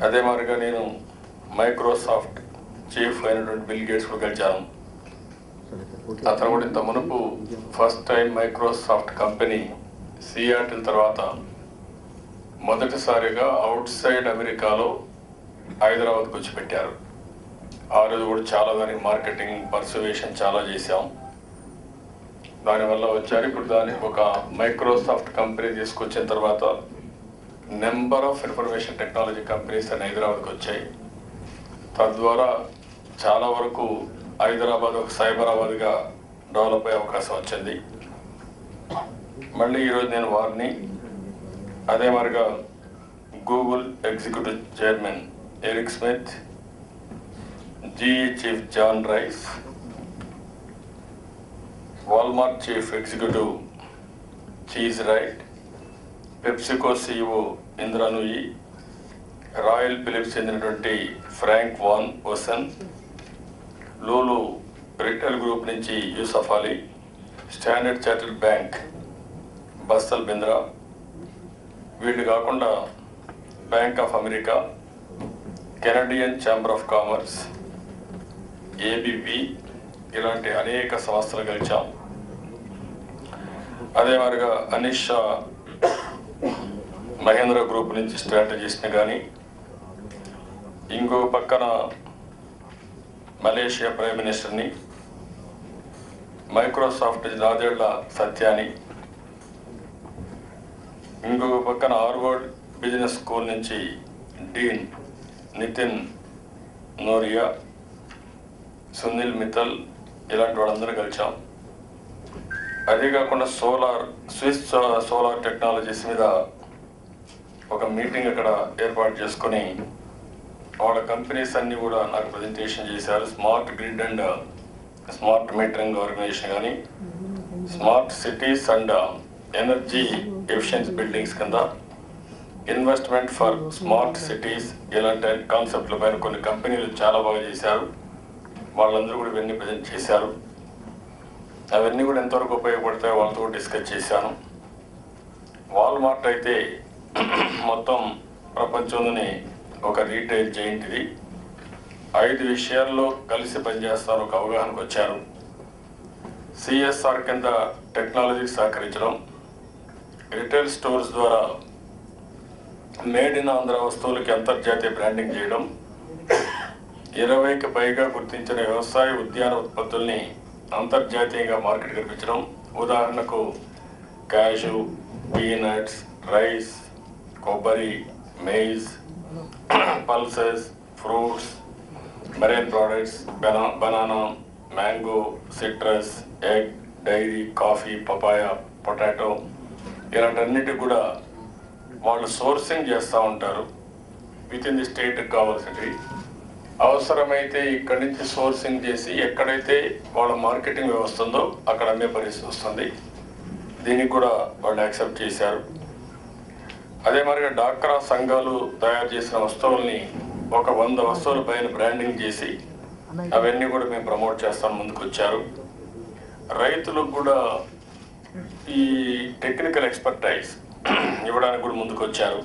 అదే మాదిరిగా నేను మైక్రోసాఫ్ట్ చీఫ్ అయినటువంటి బిల్ గేట్స్ కూడా కలిశాను. అతను కూడా ఇంత మునుపు first time Microsoft company Seattle తర్వాత మొదటిసారిగా అవుట్ సైడ్ అమెరికాలో హైదరాబాద్కి వచ్చి పెట్టారు. ఆ రోజు కూడా చాలా దానికి మార్కెటింగ్ పర్సువేషన్ చాలా చేశాం. దానివల్ల వచ్చారు. ఇప్పుడు దాన్ని ఒక మైక్రోసాఫ్ట్ కంపెనీ తీసుకొచ్చిన తర్వాత number of information technology companies అని హైదరాబాద్కి వచ్చాయి. తద్వారా చాలా వరకు హైదరాబాద్ ఒక సైబరాబాద్గా డెవలప్ అయ్యే అవకాశం వచ్చింది. మళ్ళీ ఈరోజు నేను వారిని అదే మాదిరిగా Google executive chairman Eric Smith, GE chief John Rice, Walmart chief executive చీజ్ రైట్, PepsiCo CEO Indra Nooyi, Royal Philips చెందినటువంటి Frank van Houten, Lulu Retail Group నుంచి Yusuf Ali, Standard Chartered Bank బస్తల్ బింద్రా, వీళ్ళు కాకుండా Bank of America, Canadian Chamber of Commerce, ABP ఇలాంటి అనేక సంస్థలు కలిసాం. అదే మాదిరిగా అనిష్ షా మహేంద్ర గ్రూప్ నుంచి స్ట్రాటజిస్ట్ని కానీ, ఇంకో పక్కన మలేషియా ప్రైమ్ మినిస్టర్ని, మైక్రోసాఫ్ట్ రాజేళ్ల సత్యాని, ఇంకొక పక్కన హార్వర్డ్ బిజినెస్ స్కూల్ నుంచి డీన్ నితిన్ నోరియా, సునీల్ మిత్తల్ ఇలాంటి వాళ్ళందరూ కలిసాం. అదే కాకుండా స్విస్ సోలార్ టెక్నాలజీస్ మీద ఒక మీటింగ్ అక్కడ ఏర్పాటు చేసుకొని వాళ్ళ కంపెనీస్ అన్నీ కూడా నాకు ప్రజెంటేషన్ చేశారు. Smart grid and smart metering organisation కానీ, smart cities and energy efficiency buildings కింద ఇన్వెస్ట్మెంట్ ఫర్ స్మార్ట్ సిటీస్ ఇలాంటి కాన్సెప్ట్ల పైన కొన్ని కంపెనీలు చాలా బాగా చేశారు. వాళ్ళందరూ కూడా ఇవన్నీ ప్రజెంట్ చేశారు. అవన్నీ కూడా ఎంతవరకు ఉపయోగపడతాయో వాళ్ళతో డిస్కస్ చేశాను. వాల్మార్ట్ అయితే మొత్తం ప్రపంచంలోని ఒక రీటైల్ జైంట్ ఇది. 5 విషయాల్లో కలిసి పనిచేస్తారు ఒక అవగాహనకు వచ్చారు. సిఎస్ఆర్ కింద టెక్నాలజీకి సహకరించడం, రిటైల్ స్టోర్స్ ద్వారా మేడ్ ఇన్ ఆంధ్ర వస్తువులకి అంతర్జాతీయ బ్రాండింగ్ చేయడం, 20కి పైగా గుర్తించిన వ్యవసాయ ఉద్యాన ఉత్పత్తుల్ని అంతర్జాతీయంగా మార్కెట్ కల్పించడం. ఉదాహరణకు క్యాషు, పీనట్స్, రైస్, కొబ్బరి, maize, pulses, fruits, marine products, banana, mango, citrus, egg, dairy, coffee, papaya, potato ఇలాంటన్నిటికి కూడా వాళ్ళు సోర్సింగ్ చేస్తూ ఉంటారు. విత్ ఇన్ ది స్టేట్కి కావాల్సినవి అవసరమైతే ఇక్కడి నుంచి సోర్సింగ్ చేసి ఎక్కడైతే వాళ్ళ మార్కెటింగ్ వ్యవస్థ ఉందో అక్కడ అమ్మే పరిస్థితి వస్తుంది. దీనికి కూడా వాళ్ళు యాక్సెప్ట్ చేశారు. అదే మరిగా డాక్రా సంఘాలు తయారు చేసిన వస్తువుల్ని ఒక 100 వస్తువుల పైన బ్రాండింగ్ చేసి అవన్నీ కూడా మేము ప్రమోట్ చేస్తాం ముందుకు వచ్చారు. రైతులకు కూడా ఈ టెక్నికల్ ఎక్స్పర్టైజ్ ఇవ్వడానికి కూడా ముందుకు వచ్చారు.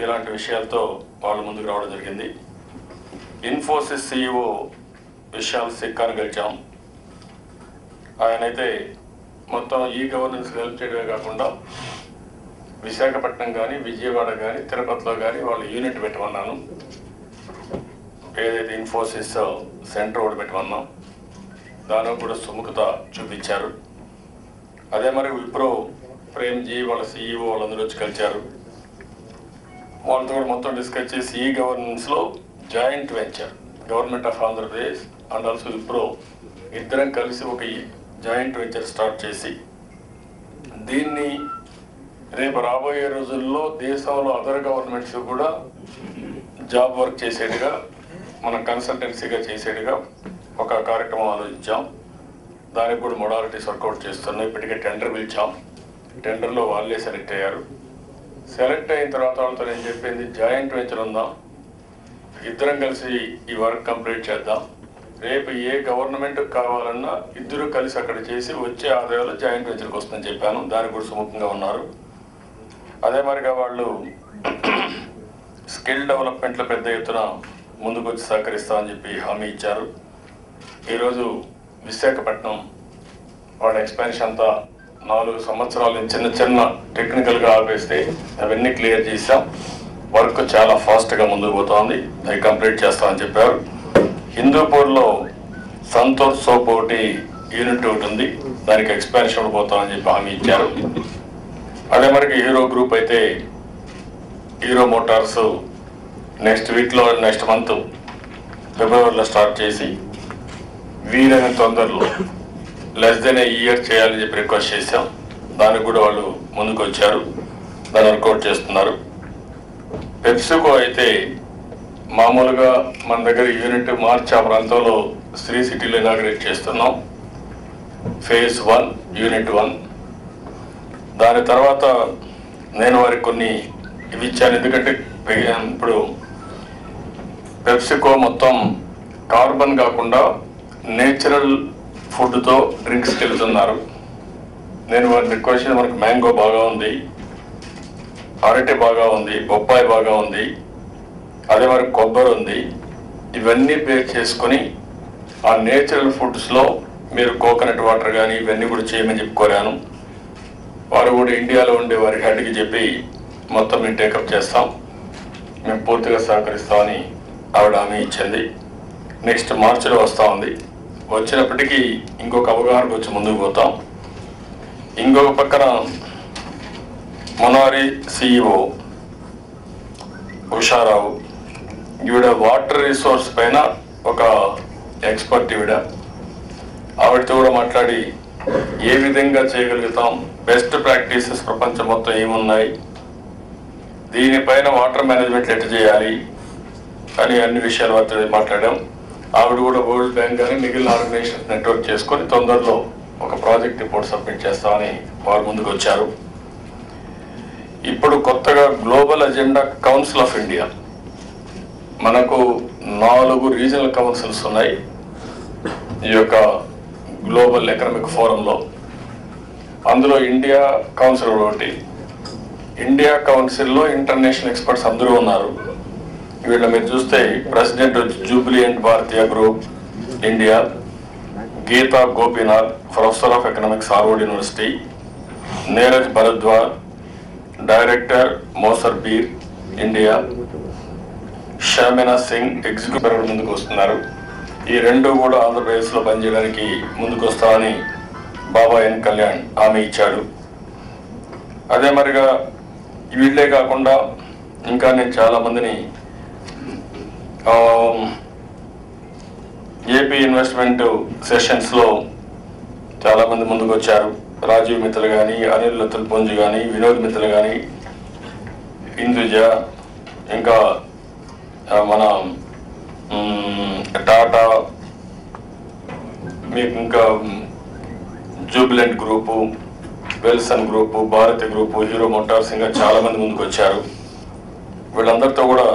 ఇలాంటి విషయాలతో వాళ్ళు ముందుకు రావడం జరిగింది. ఇన్ఫోసిస్ సిఇఓ విశాల్ సిక్కాను గెలిచాం. ఆయనైతే మొత్తం ఈ గవర్నెన్స్ హెల్ప్ చేయడమే కాకుండా విశాఖపట్నం కానీ, విజయవాడ కానీ, తిరుపతిలో కానీ వాళ్ళు యూనిట్ పెట్టమన్నాను. ఏదైతే ఇన్ఫోసిస్ సెంటర్ ఒకటి పెట్టమన్నాం, దానిలో కూడా సుముఖత చూపించారు. అదే మరి విప్రో ప్రేమ్జీ వాళ్ళ సిఇఓ వాళ్ళందరూ వచ్చి కలిశారు. వాళ్ళతో కూడా మొత్తం డిస్కస్ చేసి ఈ గవర్నెన్స్లో joint venture government of Andhra Pradesh and also Wipro ఇద్దరం కలిసి ఒక జాయింట్ వెంచర్ స్టార్ట్ చేసి దీన్ని రేపు రాబోయే రోజుల్లో దేశంలో అదర్ గవర్నమెంట్స్ కూడా జాబ్ వర్క్ చేసేట్టుగా, మనం కన్సల్టెన్సీగా చేసేట్టుగా ఒక కార్యక్రమం ఆలోచించాం. దానికి కూడా మొడాలిటీస్ వర్కౌట్ చేస్తున్నాం. ఇప్పటికే టెండర్ పిలిచాం. టెండర్లో వాళ్ళే సెలెక్ట్ అయ్యారు. సెలెక్ట్ అయిన తర్వాత వాళ్ళతో నేను చెప్పింది జాయింట్ వెంచర్ ఉందాం, ఇద్దరం కలిసి ఈ వర్క్ కంప్లీట్ చేద్దాం. రేపు ఏ గవర్నమెంట్ కావాలన్నా ఇద్దరు కలిసి అక్కడ చేసి వచ్చే ఆదాయాలు జాయింట్ వెంచర్కి వస్తుందని చెప్పాను. దానికి కూడా సుముఖంగా ఉన్నారు. అదే మరిగా వాళ్ళు స్కిల్ డెవలప్మెంట్లో పెద్ద ఎత్తున ముందుకు వచ్చి సహకరిస్తామని చెప్పి హామీ ఇచ్చారు. ఈరోజు విశాఖపట్నం వాళ్ళ ఎక్స్పాన్షన్ అంతా 4 సంవత్సరాల నుంచి చిన్న టెక్నికల్గా ఆపేస్తే అవన్నీ క్లియర్ చేసాం. వర్క్ చాలా ఫాస్ట్గా ముందుకు పోతుంది. అవి కంప్లీట్ చేస్తామని చెప్పారు. హిందూపూర్లో సంతోష్ సోప్ ఒకటి యూనిట్ ఒకటి ఉంది, దానికి ఎక్స్పాన్షన్ పోతామని చెప్పి హామీ ఇచ్చారు. అదే మరికి హీరో గ్రూప్ అయితే హీరో మోటార్స్ నెక్స్ట్ మంత్ ఫిబ్రవరిలో స్టార్ట్ చేసి వీలైన తొందరలో లెస్ దెన్ ఇయర్ చేయాలని చెప్పి రిక్వెస్ట్ చేశాం. దానికి కూడా వాళ్ళు ముందుకు వచ్చారు, దాన్ని వర్కౌట్ చేస్తున్నారు. పెప్సికో అయితే మామూలుగా మన దగ్గర యూనిట్ మార్చి ఆ ప్రాంతంలో శ్రీ సిటీలో ఇనాగ్రేట్ చేస్తున్నాం. Phase 1 unit 1. దాని తర్వాత నేను వారికి కొన్ని ఇవి ఇచ్చాను. ఎందుకంటే ఇప్పుడు పెప్సికో మొత్తం కార్బన్ కాకుండా నేచురల్ ఫుడ్తో డ్రింక్స్కి వెళ్తున్నారు. నేను వారిని రిక్వెస్ట్ చేసిన మనకు మ్యాంగో బాగా ఉంది, అరటి బాగా ఉంది, బొప్పాయి బాగా ఉంది, అదే మరి కొబ్బరి ఉంది. ఇవన్నీ బేక్ చేసుకొని ఆ నేచురల్ ఫుడ్స్లో మీరు కోకోనట్ వాటర్ కానీ ఇవన్నీ కూడా చేయమని చెప్పి కోరాను. వారు కూడా ఇండియాలో ఉండే వారి హెడ్కి చెప్పి మొత్తం మేము టేకప్ చేస్తాం, మేము పూర్తిగా సహకరిస్తామని ఆవిడ హామీ ఇచ్చింది. నెక్స్ట్ మార్చిలో వస్తూ ఉంది. వచ్చినప్పటికీ ఇంకొక అవగాహనకు వచ్చి ముందుకు పోతాం. ఇంకొక పక్కన మునారి సిఇఓ ఉషారావు, ఈవిడ వాటర్ రిసోర్స్ పైన ఒక ఎక్స్పర్ట్. ఆవిడతో కూడా మాట్లాడి ఏ విధంగా చేయగలుగుతాం, బెస్ట్ ప్రాక్టీసెస్ ప్రపంచం మొత్తం ఏమున్నాయి, దీనిపైన వాటర్ మేనేజ్మెంట్ ఎట్లా చేయాలి అని అన్ని విషయాలు మాట్లాడాం. ఆవిడ కూడా వరల్డ్ బ్యాంక్ కానీ మిగిలిన ఆర్గనైజేషన్ నెట్వర్క్ చేసుకొని తొందరలో ఒక ప్రాజెక్ట్ రిపోర్ట్ సబ్మిట్ చేస్తామని వారు ముందుకు వచ్చారు. ఇప్పుడు కొత్తగా global agenda council of India, మనకు 4 రీజనల్ కౌన్సిల్స్ ఉన్నాయి ఈ యొక్క గ్లోబల్ ఎకనామిక్ ఫోరంలో. అందులో ఇండియా కౌన్సిల్ ఒకటి. ఇండియా కౌన్సిల్లో ఇంటర్నేషనల్ ఎక్స్పర్ట్స్ అందరూ ఉన్నారు. వీళ్ళ మీరు చూస్తే president Jubilant Bhartia group India, Gita Gopinath professor of economics Harvard University, Neeraj Bhardwaj director Moser Baer India, Shamina Singh executive ముందుకు వస్తున్నారు. ఈ 2 కూడా ఆంధ్రప్రదేశ్లో పనిచేయడానికి ముందుకు వస్తామని బాబా ఎన్ కళ్యాణ్ హామీ ఇచ్చాడు. అదే మరిగా వీళ్ళే కాకుండా ఇంకా నేను చాలామందిని ఏపీ ఇన్వెస్ట్మెంట్ సెషన్స్లో చాలామంది ముందుకు వచ్చారు. రాజీవ్ మిత్తల్ కానీ, అనిల్ లతుల్ పుంజ్ కానీ, వినోద్ మిత్తల్ కానీ, హిందూజ, ఇంకా మన టాటా, మీకు ఇంకా జూబిలెంట్ గ్రూపు, వెల్సన్ group, Bharti group, Hero Motors, ఇంకా చాలామంది ముందుకు వచ్చారు. వీళ్ళందరితో కూడా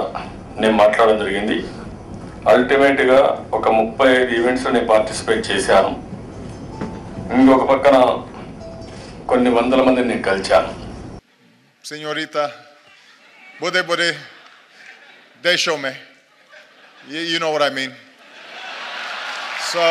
నేను మాట్లాడడం జరిగింది. అల్టిమేట్గా ఒక 35 ఈవెంట్స్లో నేను పార్టిసిపేట్ చేశాను. ఇంకొక పక్కన కొన్ని వందల మందిని నేను కలిశాను. Señorita, bude desho me. You know what I mean. So